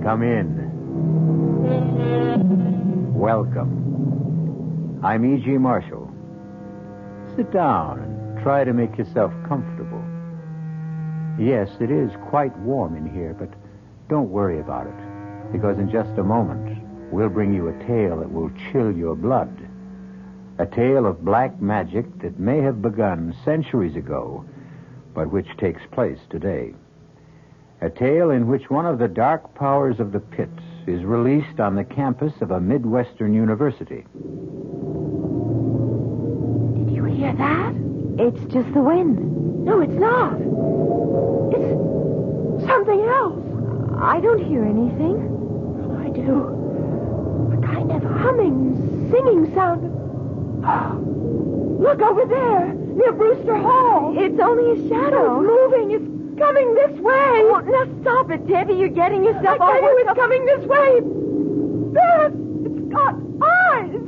Come in. Welcome. I'm E.G. Marshall. Sit down and try to make yourself comfortable. Yes, it is quite warm in here, but don't worry about it, because in just a moment, we'll bring you a tale that will chill your blood. A tale of black magic that may have begun centuries ago, but which takes place today. A tale in which one of the dark powers of the pit is released on the campus of a Midwestern university. Did you hear that? It's just the wind. No, it's not. It's something else. I don't hear anything. I do. A kind of humming, singing sound. Look over there, near Brewster Hall. It's only a shadow. It's moving. It's coming this way. Oh, now stop it, Debbie. You're getting yourself all... I tell you, it's coming this way. There, it's got eyes.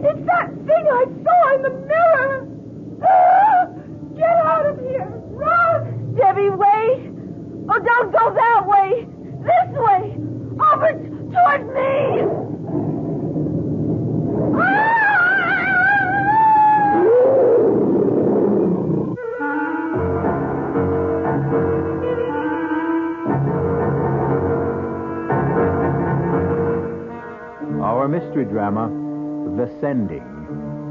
It's that thing I saw in the mirror. Get out of here. Run. Debbie, wait. Oh, don't go that way. This way. Over toward me. Our mystery drama, The Sending,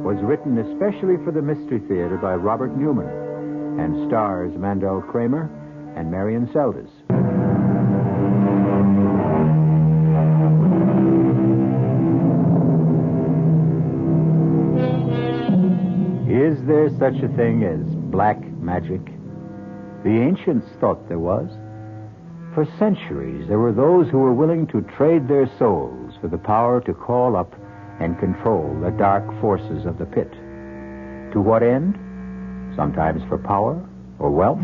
was written especially for the Mystery Theater by Robert Newman and stars Mandel, Kramer, and Marian Seldes. Is there such a thing as black magic? The ancients thought there was. For centuries, there were those who were willing to trade their souls for the power to call up and control the dark forces of the pit. To what end? Sometimes for power or wealth.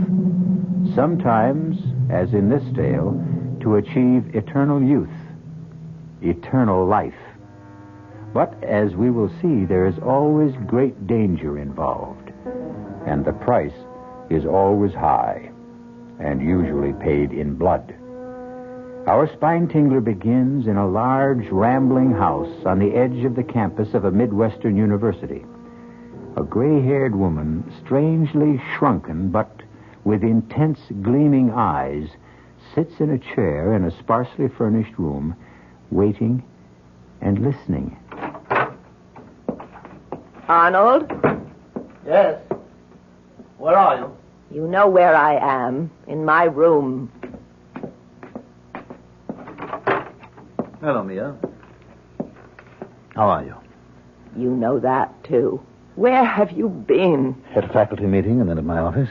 Sometimes, as in this tale, to achieve eternal youth, eternal life. But, as we will see, there is always great danger involved. And the price is always high, and usually paid in blood. Our spine tingler begins in a large, rambling house on the edge of the campus of a Midwestern university. A gray-haired woman, strangely shrunken but with intense, gleaming eyes, sits in a chair in a sparsely furnished room, waiting and listening. Arnold? Yes? Where are you? You know where I am. In my room. Hello, Mia. How are you? You know that, too. Where have you been? At a faculty meeting and then at my office.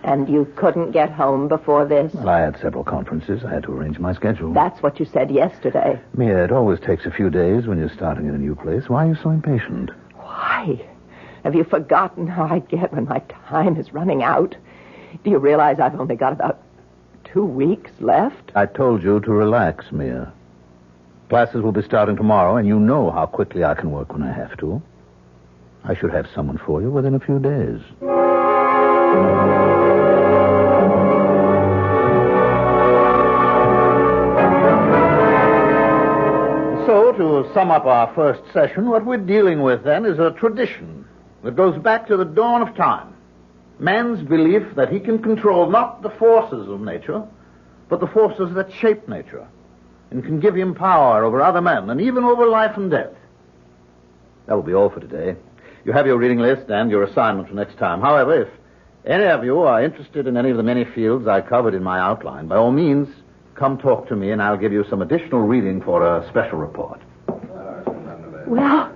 And you couldn't get home before this? Well, I had several conferences. I had to arrange my schedule. That's what you said yesterday. Mia, it always takes a few days when you're starting in a new place. Why are you so impatient? Why? Have you forgotten how I get when my time is running out? Do you realize I've only got about 2 weeks left? I told you to relax, Mia. Classes will be starting tomorrow, and you know how quickly I can work when I have to. I should have someone for you within a few days. So, to sum up our first session, what we're dealing with, then, is a tradition that goes back to the dawn of time. Man's belief that he can control not the forces of nature, but the forces that shape nature, and can give him power over other men, and even over life and death. That will be all for today. You have your reading list and your assignment for next time. However, if any of you are interested in any of the many fields I covered in my outline, by all means, come talk to me, and I'll give you some additional reading for a special report. Well,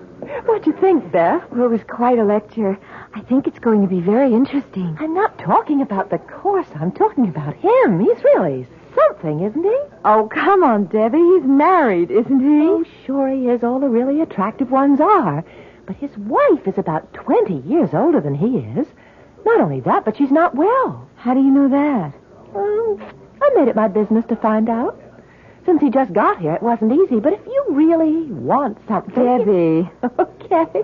what'd you think, Beth? Well, it was quite a lecture. I think it's going to be very interesting. I'm not talking about the course. I'm talking about him. He's really something, isn't he? Oh, come on, Debbie. He's married, isn't he? Oh, sure he is. All the really attractive ones are. But his wife is about 20 years older than he is. Not only that, but she's not well. How do you know that? Well, I made it my business to find out. Since he just got here, it wasn't easy. But if you really want something... Debbie. Okay.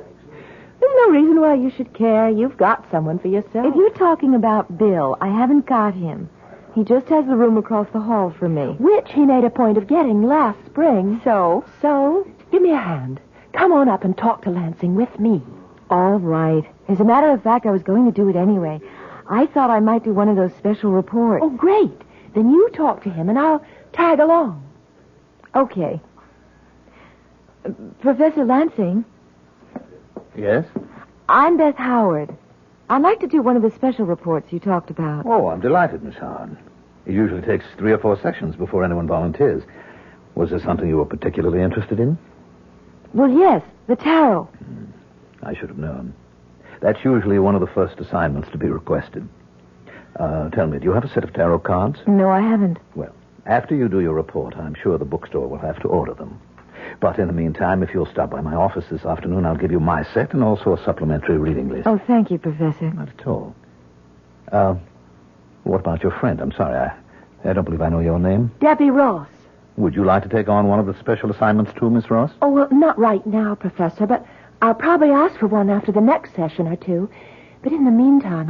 There's no reason why you should care. You've got someone for yourself. If you're talking about Bill, I haven't got him. He just has the room across the hall from me. Which he made a point of getting last spring. So? So, give me a hand. Come on up and talk to Lansing with me. All right. As a matter of fact, I was going to do it anyway. I thought I might do one of those special reports. Oh, great. Then you talk to him and I'll tag along. Okay. Professor Lansing? Yes? I'm Beth Howard. I'd like to do one of the special reports you talked about. Oh, I'm delighted, Miss Howard. It usually takes 3 or 4 sessions before anyone volunteers. Was there something you were particularly interested in? Well, yes, the tarot. I should have known. That's usually one of the first assignments to be requested. Tell me, do you have a set of tarot cards? No, I haven't. Well, after you do your report, I'm sure the bookstore will have to order them. But in the meantime, if you'll stop by my office this afternoon, I'll give you my set and also a supplementary reading list. Oh, thank you, Professor. Not at all. What about your friend? I'm sorry, I don't believe I know your name. Debbie Ross. Would you like to take on one of the special assignments too, Miss Ross? Oh, well, not right now, Professor, but I'll probably ask for one after the next session or two. But in the meantime,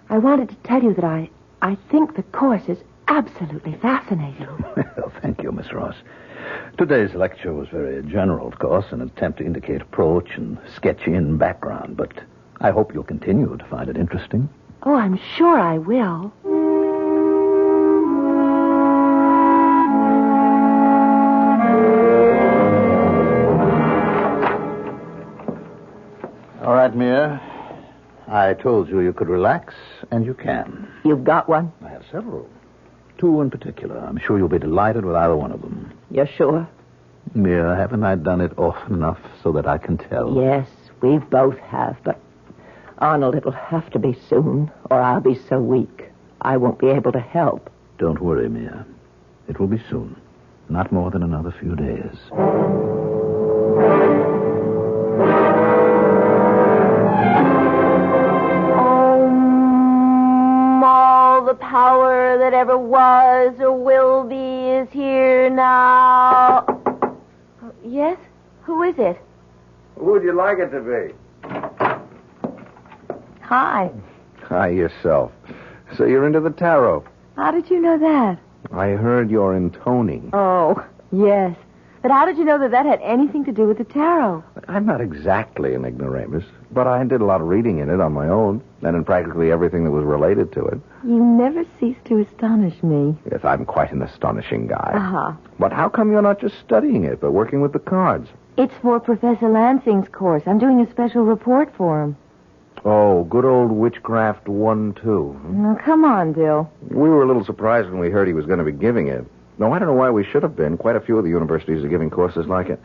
I wanted to tell you that I think the course is absolutely fascinating. Well, thank you, Miss Ross. Today's lecture was very general, of course, an attempt to indicate approach and sketch in background, but I hope you'll continue to find it interesting. Oh, I'm sure I will. All right, Mia. I told you you could relax, and you can. You've got one? I have several. 2 in particular. I'm sure you'll be delighted with either one of them. You're sure? Mia, haven't I done it often enough so that I can tell? Yes, we both have, but Arnold, it'll have to be soon, or I'll be so weak I won't be able to help. Don't worry, Mia. It will be soon. Not more than another few days. All the power that ever was or will be is here now. Yes? Who is it? Who would you like it to be? Hi. Hi, yourself. So you're into the tarot. How did you know that? I heard your intoning. Oh, yes. But how did you know that had anything to do with the tarot? I'm not exactly an ignoramus, but I did a lot of reading in it on my own, and in practically everything that was related to it. You never cease to astonish me. Yes, I'm quite an astonishing guy. Uh-huh. But how come you're not just studying it, but working with the cards? It's for Professor Lansing's course. I'm doing a special report for him. Oh, good old Witchcraft 1-2. Now, come on, Bill. We were a little surprised when we heard he was going to be giving it. No, I don't know why we should have been. Quite a few of the universities are giving courses like it.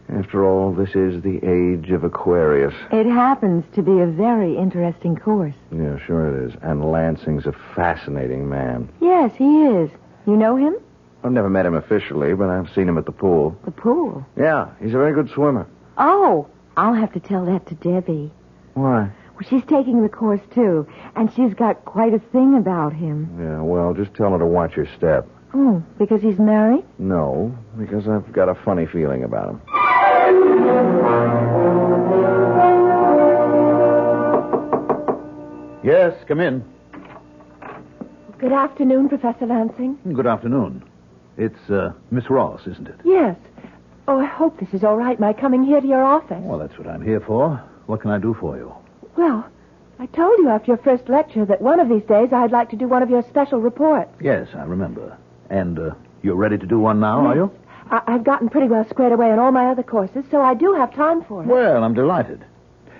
After all, this is the age of Aquarius. It happens to be a very interesting course. Yeah, sure it is. And Lansing's a fascinating man. Yes, he is. You know him? I've never met him officially, but I've seen him at the pool. The pool? Yeah, he's a very good swimmer. Oh, I'll have to tell that to Debbie. Why? Well, she's taking the course, too, and she's got quite a thing about him. Yeah, well, just tell her to watch her step. Oh, because he's married? No, because I've got a funny feeling about him. Yes, come in. Good afternoon, Professor Lansing. Good afternoon. It's Miss Ross, isn't it? Yes. Oh, I hope this is all right, my coming here to your office. Well, that's what I'm here for. What can I do for you? Well, I told you after your first lecture that one of these days I'd like to do one of your special reports. Yes, I remember. And you're ready to do one now, are you? I've gotten pretty well squared away in all my other courses, so I do have time for it. Well, I'm delighted.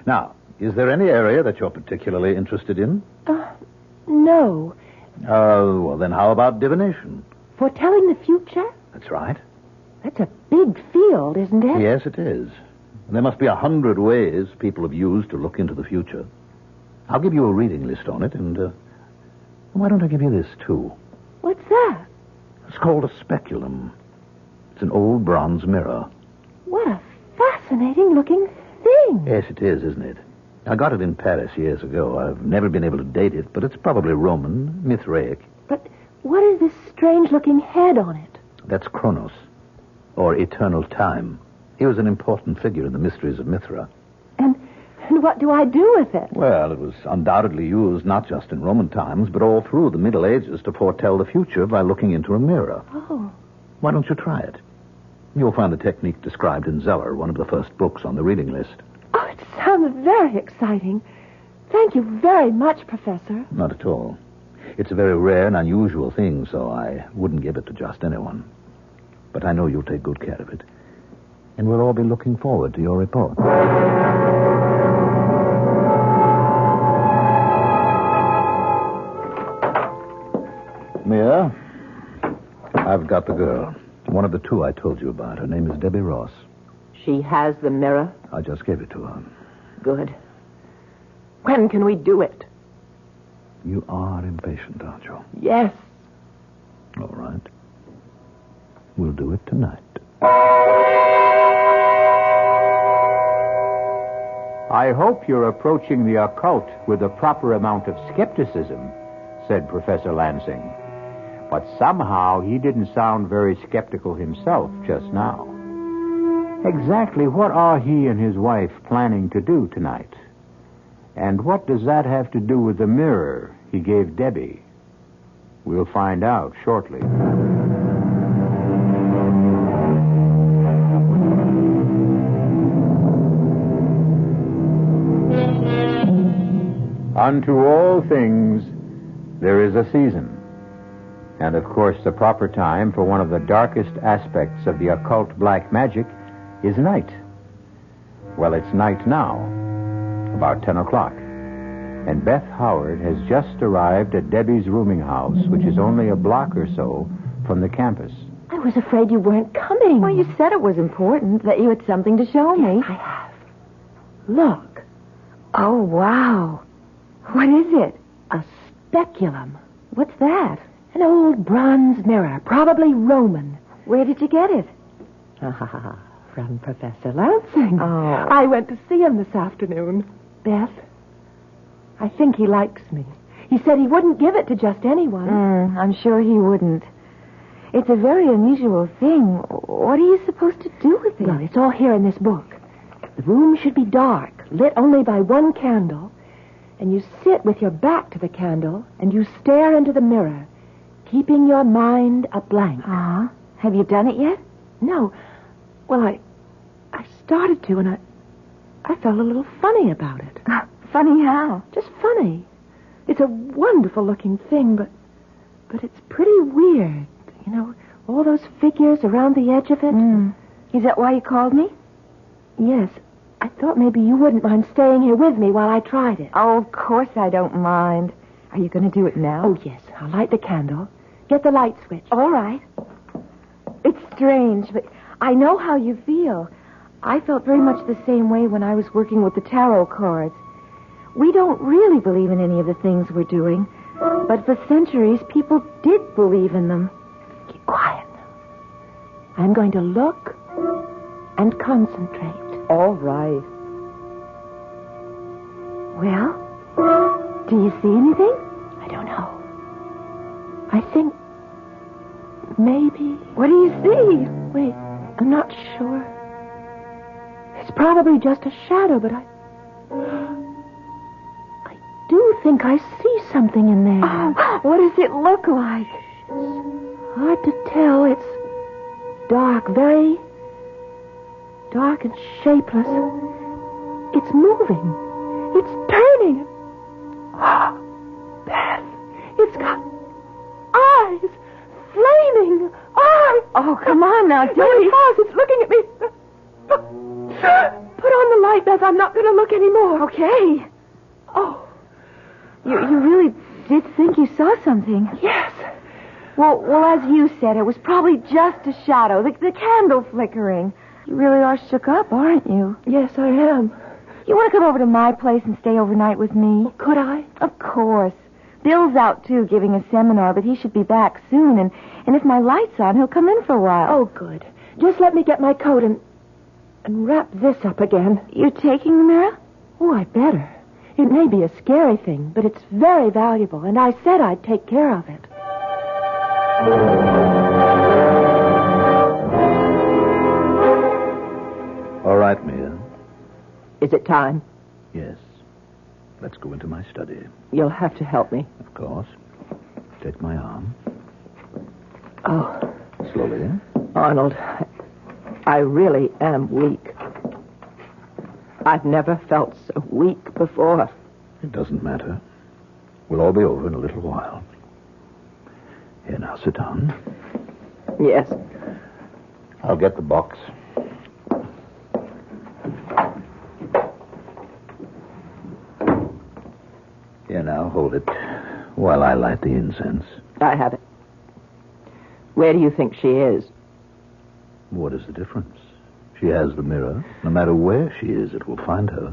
Now, is there any area that you're particularly interested in? No. Well, then how about divination? Foretelling the future? That's right. That's a big field, isn't it? Yes, it is. There must be 100 ways people have used to look into the future. I'll give you a reading list on it, and why don't I give you this, too? What's that? It's called a speculum. It's an old bronze mirror. What a fascinating-looking thing. Yes, it is, isn't it? I got it in Paris years ago. I've never been able to date it, but it's probably Roman, Mithraic. But what is this strange-looking head on it? That's Kronos, or eternal time. He was an important figure in the mysteries of Mithra. And And what do I do with it? Well, it was undoubtedly used not just in Roman times, but all through the Middle Ages to foretell the future by looking into a mirror. Oh. Why don't you try it? You'll find the technique described in Zeller, one of the first books on the reading list. Oh, it sounds very exciting. Thank you very much, Professor. Not at all. It's a very rare and unusual thing, so I wouldn't give it to just anyone. But I know you'll take good care of it. And we'll all be looking forward to your report. Mia, I've got the girl. One of the two I told you about. Her name is Debbie Ross. She has the mirror? I just gave it to her. Good. When can we do it? You are impatient, aren't you? Yes. All right. We'll do it tonight. I hope you're approaching the occult with a proper amount of skepticism, said Professor Lansing. But somehow he didn't sound very skeptical himself just now. Exactly what are he and his wife planning to do tonight? And what does that have to do with the mirror he gave Debbie? We'll find out shortly. Unto all things there is a season. And, of course, the proper time for one of the darkest aspects of the occult black magic is night. Well, it's night now, about 10 o'clock. And Beth Howard has just arrived at Debbie's rooming house, which is only a block or so from the campus. I was afraid you weren't coming. Well, you said it was important, that you had something to show me. I have. Look. Oh, wow. What is it? A speculum. What's that? An old bronze mirror, probably Roman. Where did you get it? From Professor Lansing. Oh. I went to see him this afternoon. Beth, I think he likes me. He said he wouldn't give it to just anyone. I'm sure he wouldn't. It's a very unusual thing. What are you supposed to do with it? Well, it's all here in this book. The room should be dark, lit only by one candle, and you sit with your back to the candle, and you stare into the mirror, keeping your mind a blank. Uh-huh. Have you done it yet? No. Well, I started to, and I felt a little funny about it. Funny how? Just funny. It's a wonderful-looking thing, but it's pretty weird. You know, all those figures around the edge of it. Is that why you called me? Yes. I thought maybe you wouldn't mind staying here with me while I tried it. Oh, of course I don't mind. Are you going to do it now? Oh, yes. I'll light the candle. Get the light switch. All right. It's strange, but I know how you feel. I felt very much the same way when I was working with the tarot cards. We don't really believe in any of the things we're doing, but for centuries, people did believe in them. Keep quiet. I'm going to look and concentrate. All right. Well, do you see anything? I don't know. I think maybe... What do you see? Wait, I'm not sure. It's probably just a shadow, but I do think I see something in there. Oh, what does it look like? Hard to tell. It's dark, very dark and shapeless. It's moving. It's turning. Beth, it's got eyes. Flaming eyes. Oh, come on now, Debbie. It has. It's looking at me. Put on the light, Beth. I'm not going to look anymore. Okay. Oh. You really did think you saw something. Yes. Well, as you said, it was probably just a shadow, the candle flickering. You really are shook up, aren't you? Yes, I am. You want to come over to my place and stay overnight with me? Well, could I? Of course. Bill's out, too, giving a seminar, but he should be back soon, and if my light's on, he'll come in for a while. Oh, good. Just let me get my coat and wrap this up again. You're taking the mirror? Oh, I better. It may be a scary thing, but it's very valuable, and I said I'd take care of it. All right, Mia. Is it time? Yes. Let's go into my study. You'll have to help me. Of course. Take my arm. Oh. Slowly. Arnold, I really am weak. I've never felt so weak before. It doesn't matter. We'll all be over in a little while. Here, now, sit down. Yes. I'll get the box. Here, now, hold it while I light the incense. I have it. Where do you think she is? What is the difference? She has the mirror. No matter where she is, it will find her.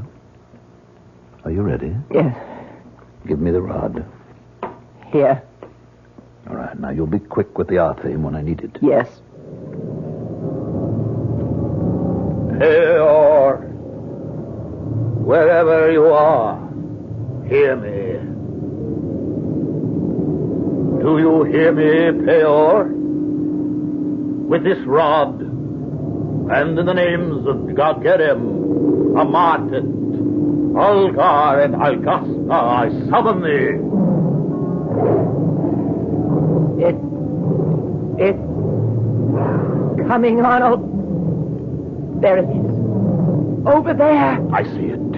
Are you ready? Yes. Give me the rod. Here. All right, now you'll be quick with the R theme when I need it. Yes. Peor, wherever you are, hear me. Do you hear me, Peor? With this rod, and in the names of Gagerim, Amatet, Algar, and Algasta, I summon thee. It's coming, Arnold. There it is. Over there. I see it.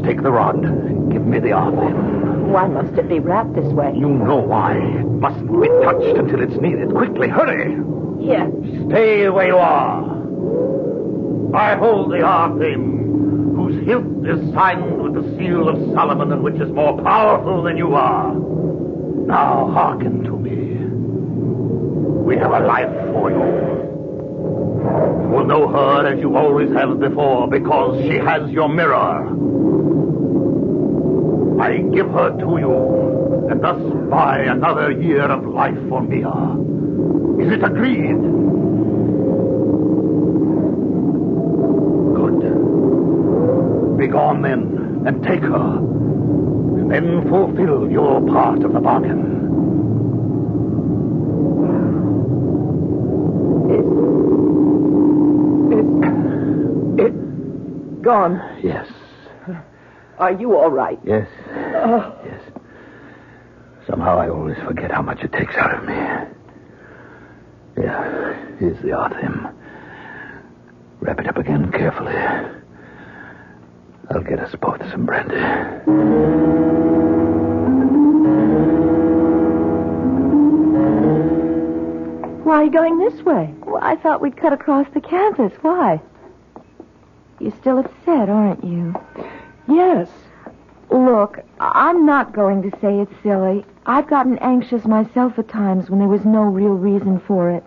Take the rod and give me the R theme. Why must it be wrapped this way? You know why. It mustn't be touched until it's needed. Quickly, hurry. Here. Stay where you are. I hold the R theme, whose hilt is signed with the seal of Solomon and which is more powerful than you are. Now hearken to me. We have a life for you. You will know her as you always have before because she has your mirror. I give her to you and thus buy another year of life for Mia. Is it agreed? Good. Begone then and take her. And then fulfill your part of the bargain. It's gone. Yes. Are you all right? Yes. Yes. Somehow I always forget how much it takes out of me. Yeah, here's the R theme. Wrap it up again carefully. I'll get us both some brandy. Why are you going this way? Well, I thought we'd cut across the campus. Why? You're still upset, aren't you? Yes. Look, I'm not going to say it's silly. I've gotten anxious myself at times when there was no real reason for it.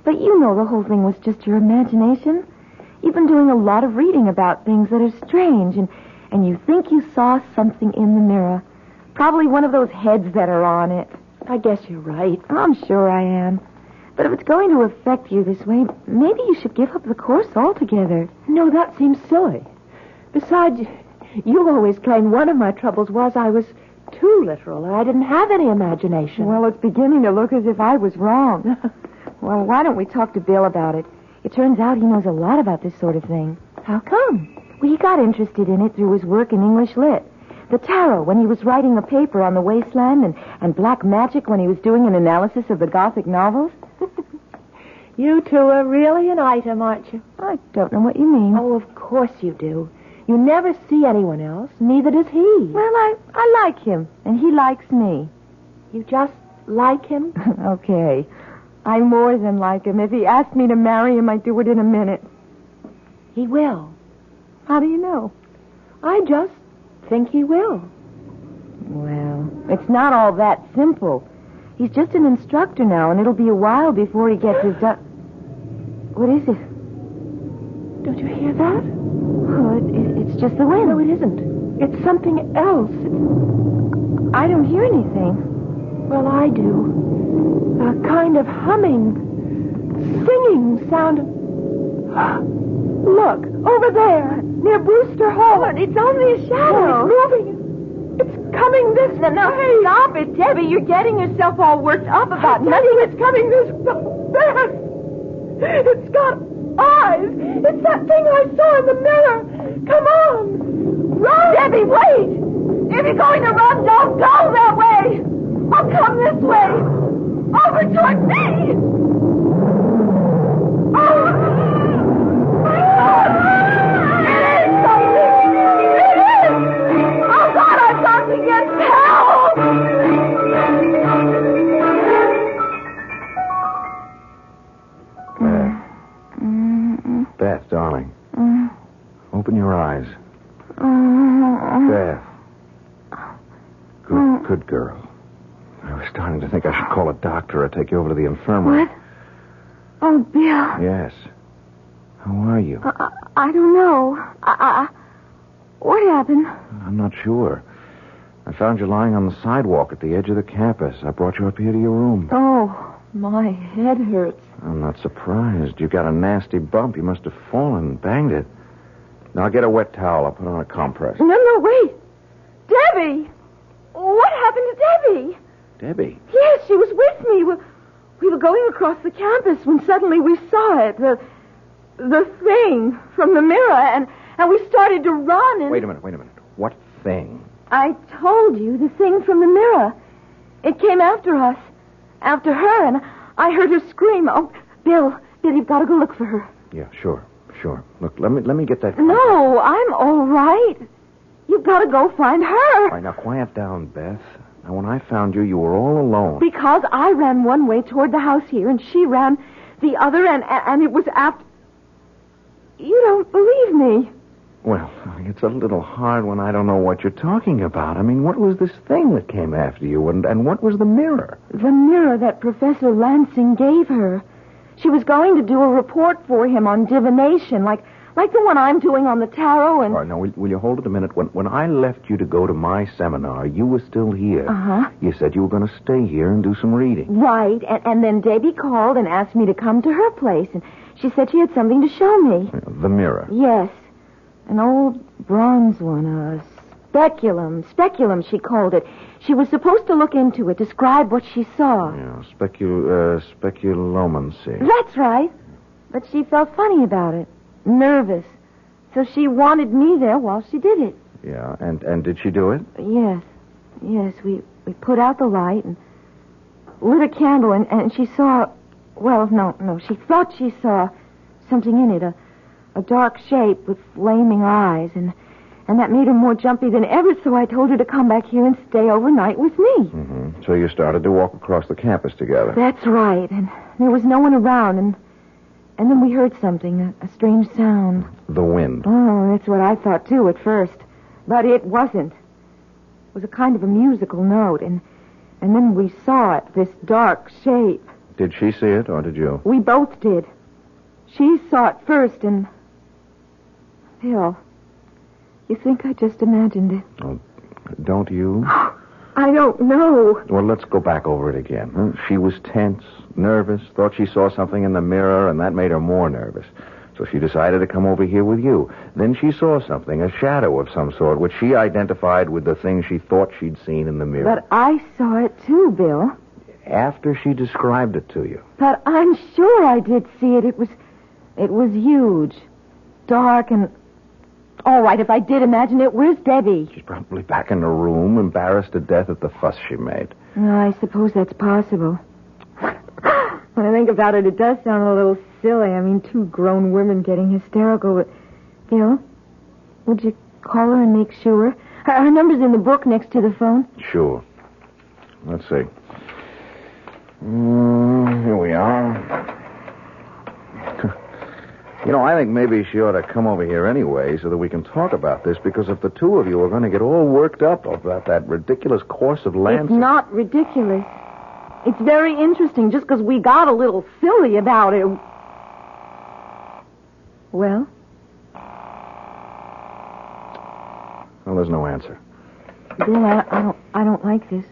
But you know the whole thing was just your imagination. You've been doing a lot of reading about things that are strange, and you think you saw something in the mirror. Probably one of those heads that are on it. I guess you're right. I'm sure I am. But if it's going to affect you this way, maybe you should give up the course altogether. No, that seems silly. Besides, you always claimed one of my troubles was I was too literal, and I didn't have any imagination. Well, it's beginning to look as if I was wrong. Well, why don't we talk to Bill about it? It turns out he knows a lot about this sort of thing. How come? Well, he got interested in it through his work in English Lit. The tarot when he was writing a paper on the wasteland, and black magic when he was doing an analysis of the Gothic novels. You two are really an item, aren't you? I don't know what you mean. Oh, of course you do. You never see anyone else. Neither does he. Well, I like him, and he likes me. You just like him? Okay. I more than like him. If he asked me to marry him, I'd do it in a minute. He will. How do you know? I just think he will. Well, it's not all that simple. He's just an instructor now, and it'll be a while before he gets his... What is it? Don't you hear that? Oh, it's just the wind. No, it isn't. It's something else. I don't hear anything. Well, I do. A kind of humming, singing sound. Look, over there, near Brewster Hall. Oh, it's only a shadow. Oh, it's moving. It's coming this way. No, stop it, Debbie. You're getting yourself all worked up about nothing. It's coming this fast. It's got eyes. It's that thing I saw in the mirror. Come on. you're going to run, don't go that way. I'll come this way. Over toward me. It is something. It is. Oh, God, I've got to get help. Beth, darling. Open your eyes. Beth. Good girl. I was starting to think I should call a doctor or take you over to the infirmary. What? Oh, Bill. Yes. How are you? I don't know. What happened? I'm not sure. I found you lying on the sidewalk at the edge of the campus. I brought you up here to your room. Oh, my head hurts. I'm not surprised. You got a nasty bump. You must have fallen and banged it. Now get a wet towel. I'll put on a compress. No, wait. Debbie! What happened to Debbie? Debbie? Yes, she was with me. We were going across the campus when suddenly we saw it. The thing from the mirror, and we started to run. And Wait a minute. What thing? I told you, the thing from the mirror. It came after us. After her, and I heard her scream. Oh, Bill, you've got to go look for her. Yeah, sure. Look, let me get that. No, I'm all right. You've got to go find her. All right, now quiet down, Beth. Now, when I found you, you were all alone. Because I ran one way toward the house here, and she ran the other, and it was after... You don't believe me. Well, it's a little hard when I don't know what you're talking about. I mean, what was this thing that came after you, and what was the mirror? The mirror that Professor Lansing gave her. She was going to do a report for him on divination, like the one I'm doing on the tarot, and... All right, now, will you hold it a minute? When I left you to go to my seminar, you were still here. Uh-huh. You said you were going to stay here and do some reading. Right, and then Debbie called and asked me to come to her place, and she said she had something to show me. The mirror. Yes. An old bronze one, a speculum, she called it. She was supposed to look into it, describe what she saw. Yeah, speculomancy. That's right. But she felt funny about it, nervous. So she wanted me there while she did it. Yeah, and did she do it? Yes, we put out the light and lit a candle, and she saw... Well, no, she thought she saw something in it, a dark shape with flaming eyes, and that made her more jumpy than ever, so I told her to come back here and stay overnight with me. Mm-hmm. So you started to walk across the campus together. That's right, and there was no one around, and then we heard something, a strange sound. The wind. Oh, that's what I thought, too, at first. But it wasn't. It was a kind of a musical note, and then we saw it, this dark shape. Did she see it, or did you? We both did. She saw it first, and... Bill, you think I just imagined it? Oh, don't you? I don't know. Well, let's go back over it again. She was tense, nervous, thought she saw something in the mirror, and that made her more nervous. So she decided to come over here with you. Then she saw something, a shadow of some sort, which she identified with the thing she thought she'd seen in the mirror. But I saw it too, Bill. After she described it to you. But I'm sure I did see it. It was huge, dark, and... All right, if I did imagine it, where's Debbie? She's probably back in her room, embarrassed to death at the fuss she made. I suppose that's possible. When I think about it does sound a little silly. I mean, two grown women getting hysterical. But, Bill, would you call her and make sure? Her number's in the book next to the phone. Sure. Let's see. Here we are. I think maybe she ought to come over here anyway so that we can talk about this, because if the two of you are going to get all worked up about that ridiculous course of Lansing... It's not ridiculous. It's very interesting just because we got a little silly about it. Well? Well, there's no answer. Bill, I don't like this.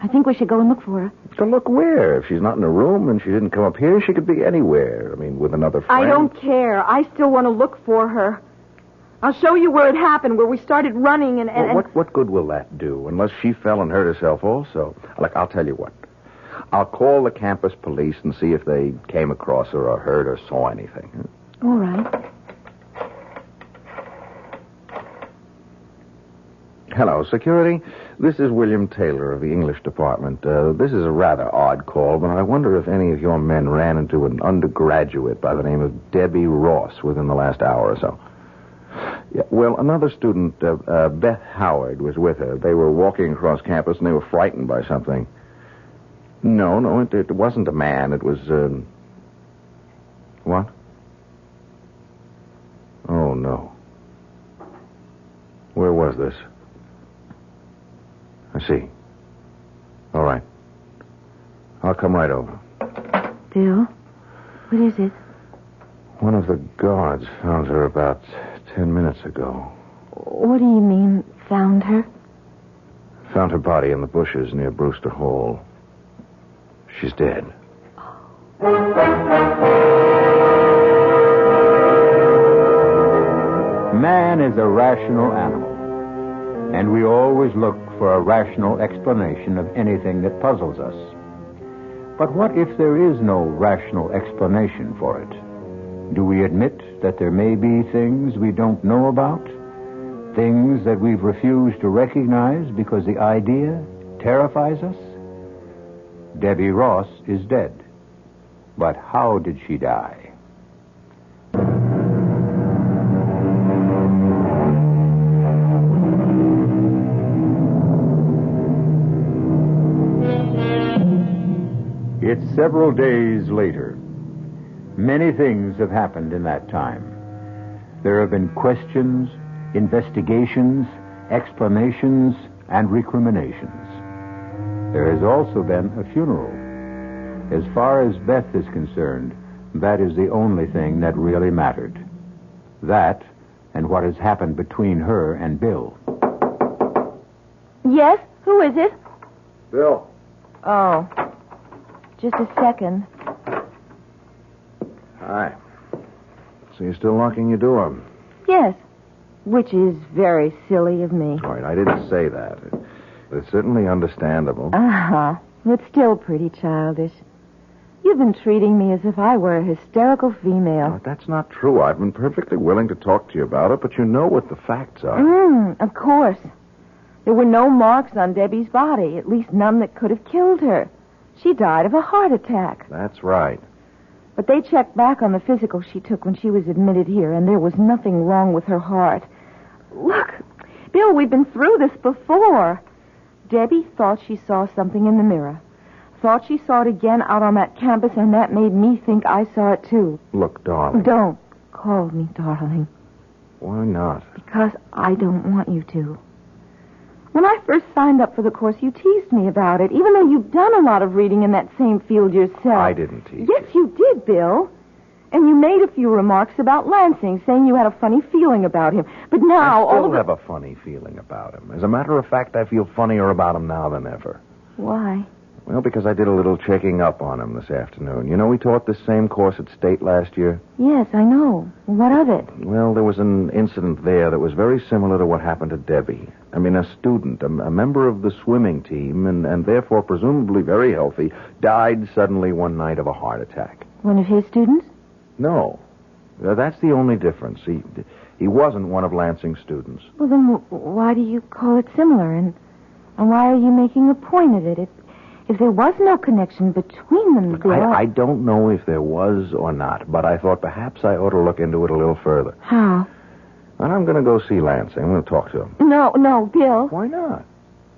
I think we should go and look for her. To look where? If she's not in her room and she didn't come up here, she could be anywhere. I mean, with another friend. I don't care. I still want to look for her. I'll show you where it happened, where we started running and... Well, what good will that do, unless she fell and hurt herself also? Look, I'll tell you what. I'll call the campus police and see if they came across her or heard or saw anything. All right. Hello, security. This is William Taylor of the English department. This is a rather odd call, but I wonder if any of your men ran into an undergraduate by the name of Debbie Ross within the last hour or so. Yeah, well, another student, Beth Howard, was with her. They were walking across campus, and they were frightened by something. No, it wasn't a man. It was, What? Oh, no. Where was this? I see. All right. I'll come right over. Bill, what is it? One of the guards found her about 10 minutes ago. What do you mean, found her? Found her body in the bushes near Brewster Hall. She's dead. Man is a rational animal, and we always look for a rational explanation of anything that puzzles us. But what if there is no rational explanation for it? Do we admit that there may be things we don't know about? Things that we've refused to recognize because the idea terrifies us? Debbie Ross is dead. But how did she die? It's several days later. Many things have happened in that time. There have been questions, investigations, explanations, and recriminations. There has also been a funeral. As far as Beth is concerned, that is the only thing that really mattered. That and what has happened between her and Bill. Yes? Who is it? Bill. Oh. Just a second. Hi. So you're still locking your door? Yes. Which is very silly of me. All right, I didn't say that. It's certainly understandable. Uh-huh. It's still pretty childish. You've been treating me as if I were a hysterical female. But that's not true. I've been perfectly willing to talk to you about it, but you know what the facts are. Of course. There were no marks on Debbie's body, at least none that could have killed her. She died of a heart attack. That's right. But they checked back on the physical she took when she was admitted here, and there was nothing wrong with her heart. Look, Bill, we've been through this before. Debbie thought she saw something in the mirror. Thought she saw it again out on that campus, and that made me think I saw it too. Look, darling. Don't call me darling. Why not? Because I don't want you to. When I first signed up for the course, you teased me about it, even though you've done a lot of reading in that same field yourself. I didn't tease Yes, you did, Bill. And you made a few remarks about Lansing, saying you had a funny feeling about him. But now... I still have a funny feeling about him. As a matter of fact, I feel funnier about him now than ever. Why? Well, because I did a little checking up on him this afternoon. You know, we taught this same course at State last year. Yes, I know. What of it? Well, there was an incident there that was very similar to what happened to Debbie. I mean, a student, a member of the swimming team, and therefore presumably very healthy, died suddenly one night of a heart attack. One of his students? No. That's the only difference. He wasn't one of Lansing's students. Well, then why do you call it similar? And why are you making a point of it? If there was no connection between them, Look, I don't know if there was or not, but I thought perhaps I ought to look into it a little further. How? And I'm going to go see Lansing. I'm going to talk to him. No, Bill. Why not?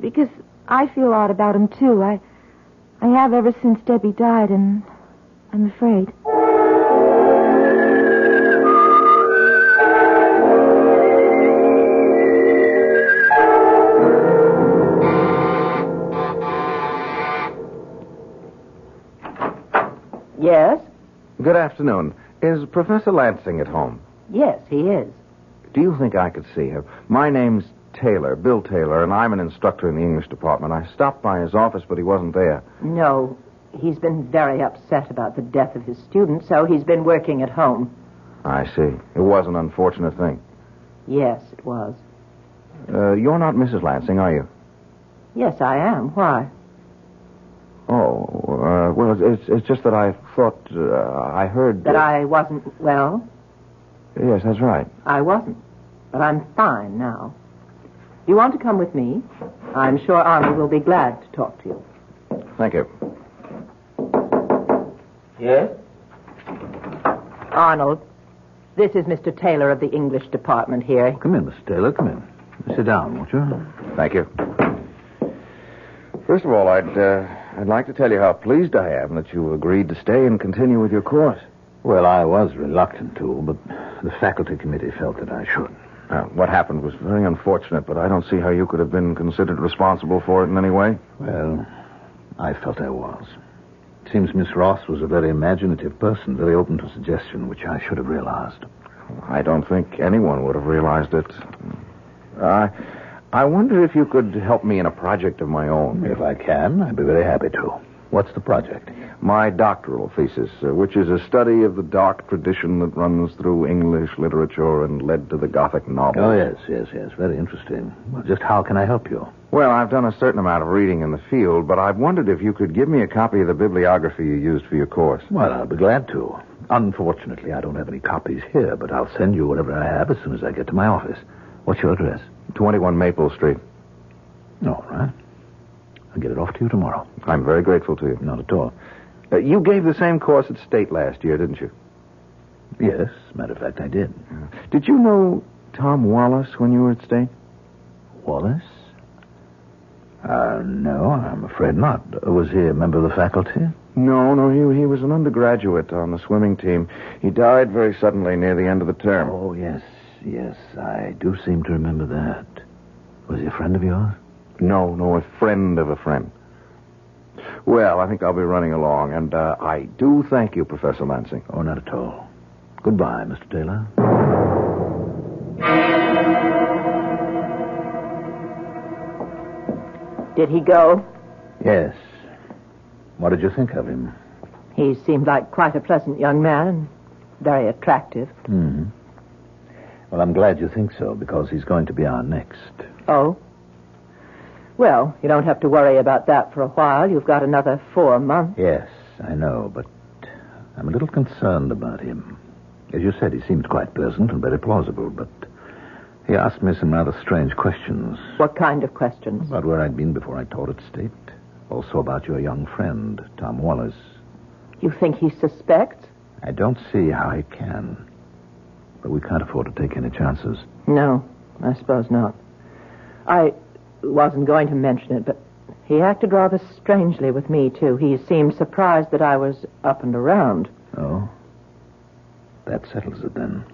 Because I feel odd about him, too. I have ever since Debbie died, and I'm afraid. Yes? Good afternoon. Is Professor Lansing at home? Yes, he is. Do you think I could see her? My name's Taylor, Bill Taylor, and I'm an instructor in the English department. I stopped by his office, but he wasn't there. No, he's been very upset about the death of his student, so he's been working at home. I see. It was an unfortunate thing. Yes, it was. You're not Mrs. Lansing, are you? Yes, I am. Why? Oh, well, it's just that I thought, I heard... That I wasn't well? Yes, that's right. I wasn't. But I'm fine now. you want to come with me? I'm sure Arnold will be glad to talk to you. Thank you. Yes? Arnold, this is Mr. Taylor of the English department here. Come in, Mr. Taylor, come in. Sit down, won't you? Thank you. First of all, I'd like to tell you how pleased I am that you agreed to stay and continue with your course. Well, I was reluctant to, but the faculty committee felt that I should. What happened was very unfortunate, but I don't see how you could have been considered responsible for it in any way. Well, I felt I was. It seems Miss Ross was a very imaginative person, very open to suggestion, which I should have realized. I don't think anyone would have realized it. I wonder if you could help me in a project of my own. If I can, I'd be very happy to. What's the project? My doctoral thesis, which is a study of the dark tradition that runs through English literature and led to the Gothic novel. Oh, yes. Very interesting. Well, just how can I help you? Well, I've done a certain amount of reading in the field, but I've wondered if you could give me a copy of the bibliography you used for your course. Well, I'll be glad to. Unfortunately, I don't have any copies here, but I'll send you whatever I have as soon as I get to my office. What's your address? 21 Maple Street. All right. I'll get it off to you tomorrow. I'm very grateful to you. Not at all. You gave the same course at State last year, didn't you? Yes, matter of fact, I did. Did you know Tom Wallace when you were at State? Wallace? No, I'm afraid not. Was he a member of the faculty? No, he was an undergraduate on the swimming team. He died very suddenly near the end of the term. Oh, yes, I do seem to remember that. Was he a friend of yours? No, a friend of a friend. Well, I think I'll be running along, and I do thank you, Professor Lansing. Oh, not at all. Goodbye, Mr. Taylor. Did he go? Yes. What did you think of him? He seemed like quite a pleasant young man and very attractive. Mm-hmm. Well, I'm glad you think so, because he's going to be our next. Oh? Well, you don't have to worry about that for a while. You've got another 4 months. Yes, I know, but I'm a little concerned about him. As you said, he seemed quite pleasant and very plausible, but he asked me some rather strange questions. What kind of questions? About where I'd been before I taught at State. Also about your young friend, Tom Wallace. You think he suspects? I don't see how he can. But we can't afford to take any chances. No, I suppose not. I wasn't going to mention it, but he acted rather strangely with me, too. He seemed surprised that I was up and around. Oh? That settles it, then.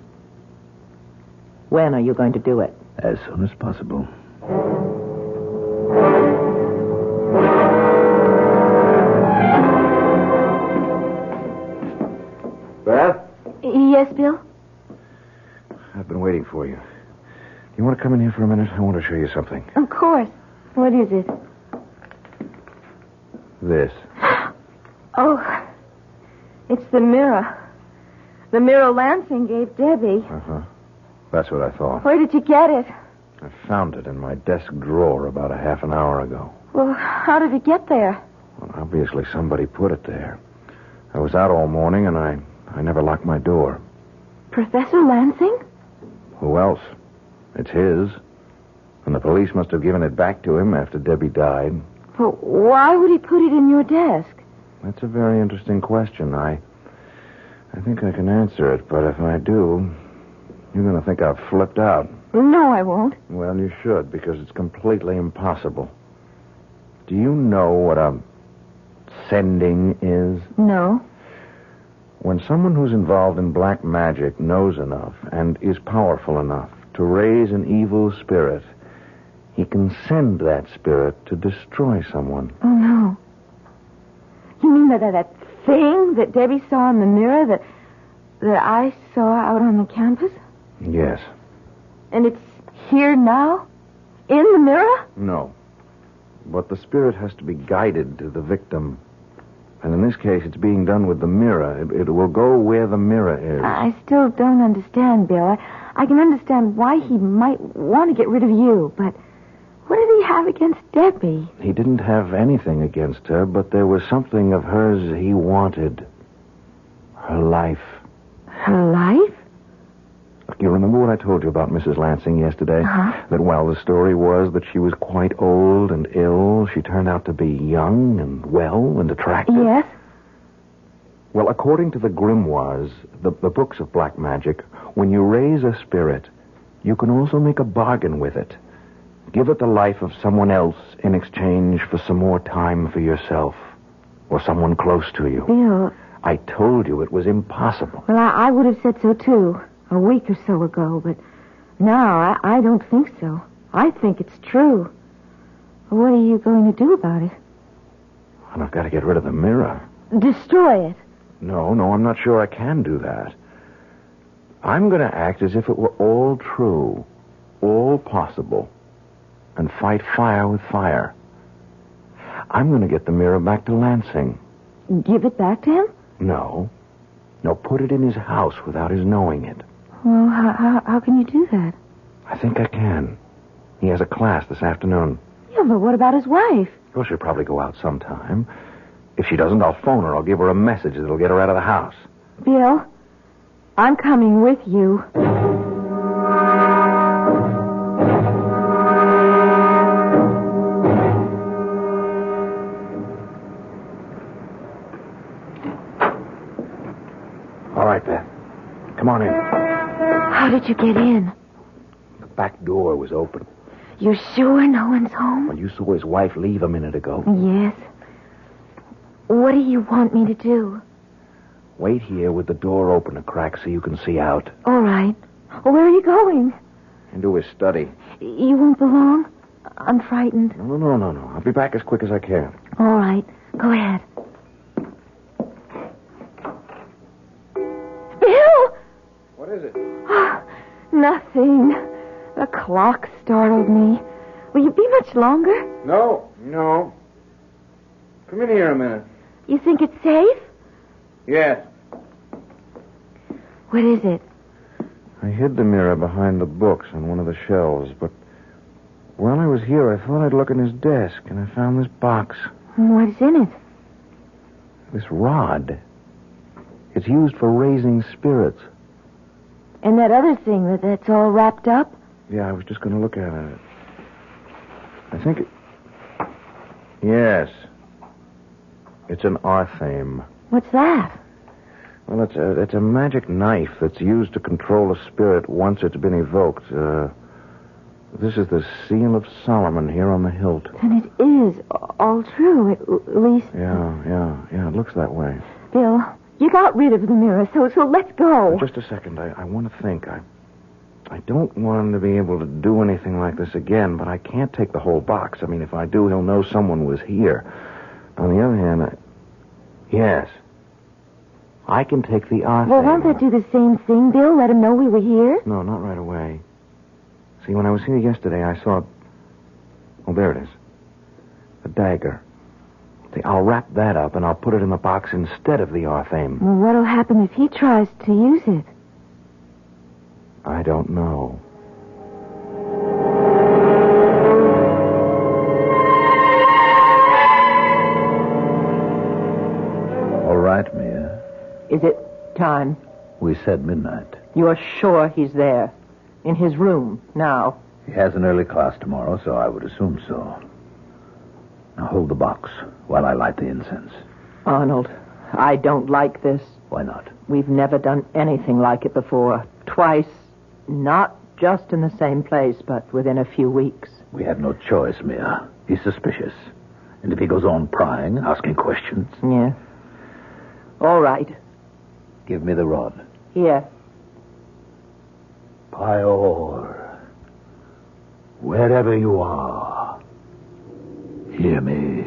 When are you going to do it? As soon as possible. Beth? Yes, Bill? I've been waiting for you. You want to come in here for a minute? I want to show you something. Of course. What is it? This. Oh, it's the mirror. The mirror Lansing gave Debbie. Uh-huh. That's what I thought. Where did you get it? I found it in my desk drawer about a half an hour ago. Well, how did it get there? Well, obviously somebody put it there. I was out all morning, and I never locked my door. Professor Lansing? Who else? It's his. And the police must have given it back to him after Debbie died. Well, why would he put it in your desk? That's a very interesting question. I think I can answer it, but if I do, you're going to think I've flipped out. No, I won't. Well, you should, because it's completely impossible. Do you know what a sending is? No. When someone who's involved in black magic knows enough and is powerful enough to raise an evil spirit, he can send that spirit to destroy someone. Oh, no. You mean that thing that Debbie saw in the mirror that I saw out on the campus? Yes. And it's here now? In the mirror? No. But the spirit has to be guided to the victim. And in this case, it's being done with the mirror. It will go where the mirror is. I still don't understand, Bill. I can understand why he might want to get rid of you, but what did he have against Debbie? He didn't have anything against her, but there was something of hers he wanted. Her life. Her life? A You remember what I told you about Mrs. Lansing yesterday? Uh-huh. That while the story was that she was quite old and ill, she turned out to be young and well and attractive? Yes. Well, according to the grimoires, the books of black magic, when you raise a spirit, you can also make a bargain with it. Give it the life of someone else in exchange for some more time for yourself or someone close to you. Bill. I told you it was impossible. Well, I would have said so, too, a week or so ago, but now I don't think so. I think it's true. What are you going to do about it? And I've got to get rid of the mirror. Destroy it. No, I'm not sure I can do that. I'm going to act as if it were all true, all possible, and fight fire with fire. I'm going to get the mirror back to Lansing. Give it back to him? No, put it in his house without his knowing it. Well, how can you do that? I think I can. He has a class this afternoon. Yeah, but what about his wife? Well, she'll probably go out sometime. If she doesn't, I'll phone her. I'll give her a message that'll get her out of the house. Bill, I'm coming with you. All right, Beth. Come on in. How did you get in? The back door was open. You're sure no one's home? Well, you saw his wife leave a minute ago. Yes. What do you want me to do? Wait here with the door open a crack so you can see out. All right. Where are you going? Into his study. You won't be long? I'm frightened. No. I'll be back as quick as I can. All right. Go ahead. Bill! What is it? Nothing. The clock startled me. Will you be much longer? No. Come in here a minute. You think it's safe? Yes. What is it? I hid the mirror behind the books on one of the shelves, but while I was here, I thought I'd look in his desk, and I found this box. What's in it? This rod. It's used for raising spirits. And that other thing that's all wrapped up? Yeah, I was just going to look at it. I think it... Yes. It's an arthame. What's that? Well, it's a magic knife that's used to control a spirit once it's been evoked. This is the seal of Solomon here on the hilt. Then it is all true, at least... Yeah, it looks that way. Bill, you got rid of the mirror, so let's go. Just a second. I want to think. I don't want him to be able to do anything like this again, but I can't take the whole box. I mean, if I do, he'll know someone was here. On the other hand, yes. I can take the arthame. Well, won't that do the same thing, Bill? Let him know we were here? No, not right away. See, when I was here yesterday, I saw... Oh, there it is. A dagger. See, I'll wrap that up, and I'll put it in the box instead of the arthame. Well, what'll happen if he tries to use it? I don't know. All right, Mia. Is it time? We said midnight. You're sure he's there? In his room, now? He has an early class tomorrow, so I would assume so. Now hold the box while I light the incense. Arnold, I don't like this. Why not? We've never done anything like it before. Twice, not just in the same place, but within a few weeks. We had no choice, Mia. He's suspicious. And if he goes on prying, asking questions... Yeah. All right. Give me the rod. Here. Pior, wherever you are, hear me.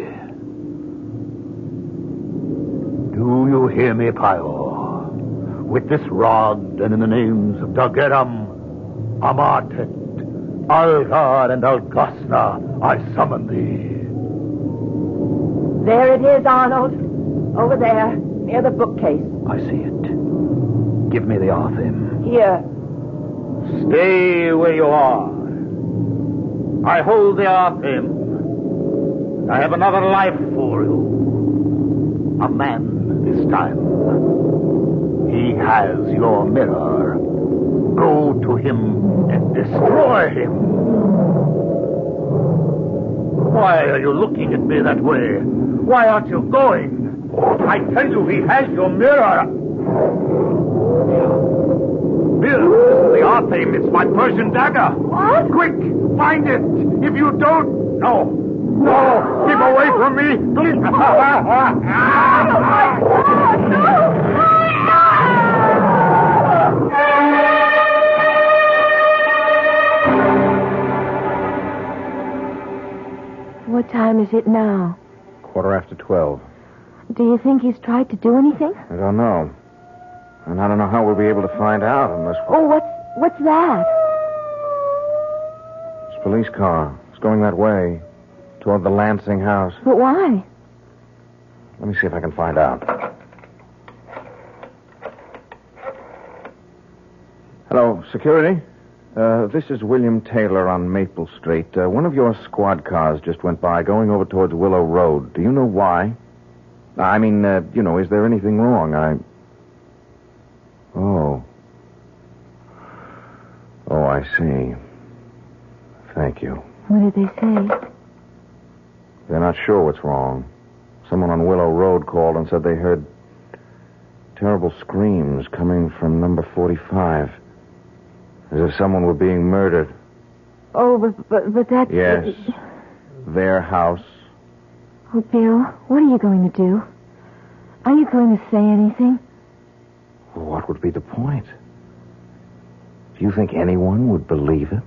Do you hear me, Pior? With this rod and in the names of Dageram, Amartet, Algar, and Algasna, I summon thee. There it is, Arnold. Over there, near the bookcase. I see it. Give me the arthame. Here. Stay where you are. I hold the arthame. I have another life for you. A man this time. He has your mirror. Go to him and destroy him. Why are you looking at me that way? Why aren't you going? I tell you, he has your mirror. Bill, this is the Arthame. It's my Persian dagger. What? Quick, find it. If you don't... No, keep away from me, please. What time is it now? 12:15. Do you think he's tried to do anything? I don't know. And I don't know how we'll be able to find out unless... Oh, what's that? It's a police car. It's going that way, toward the Lansing house. But why? Let me see if I can find out. Hello, security? This is William Taylor on Maple Street. One of your squad cars just went by, going over towards Willow Road. Do you know why? I mean, is there anything wrong? Oh, I see. Thank you. What did they say? They're not sure what's wrong. Someone on Willow Road called and said they heard terrible screams coming from number 45. As if someone were being murdered. Oh, but that's... Yes. Their house. Oh, Bill, what are you going to do? Are you going to say anything? Well, what would be the point? Do you think anyone would believe it?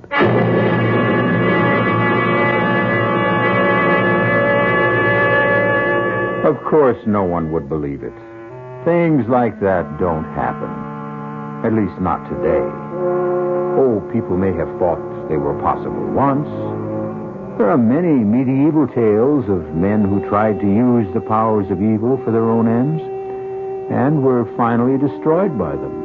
Of course, no one would believe it. Things like that don't happen. At least not today. Oh, people may have thought they were possible once. There are many medieval tales of men who tried to use the powers of evil for their own ends and were finally destroyed by them.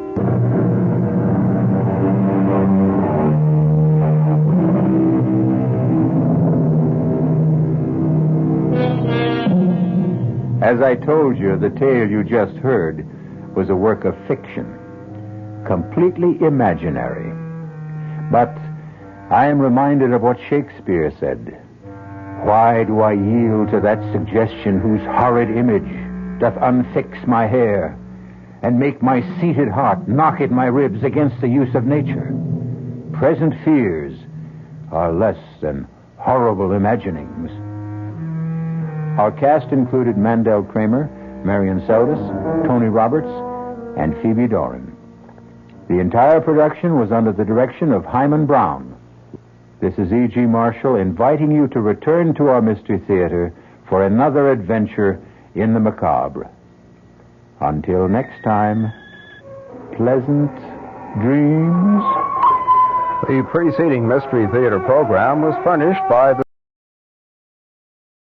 As I told you, the tale you just heard was a work of fiction, completely imaginary. But I am reminded of what Shakespeare said. Why do I yield to that suggestion whose horrid image doth unfix my hair and make my seated heart knock at my ribs against the use of nature? Present fears are less than horrible imaginings. Our cast included Mandel, Kramer, Marian, Seldes, Tony Roberts, and Phoebe Dorin. The entire production was under the direction of Hyman Brown. This is E.G. Marshall inviting you to return to our Mystery Theater for another adventure in the macabre. Until next time, pleasant dreams. The preceding Mystery Theater program was furnished by the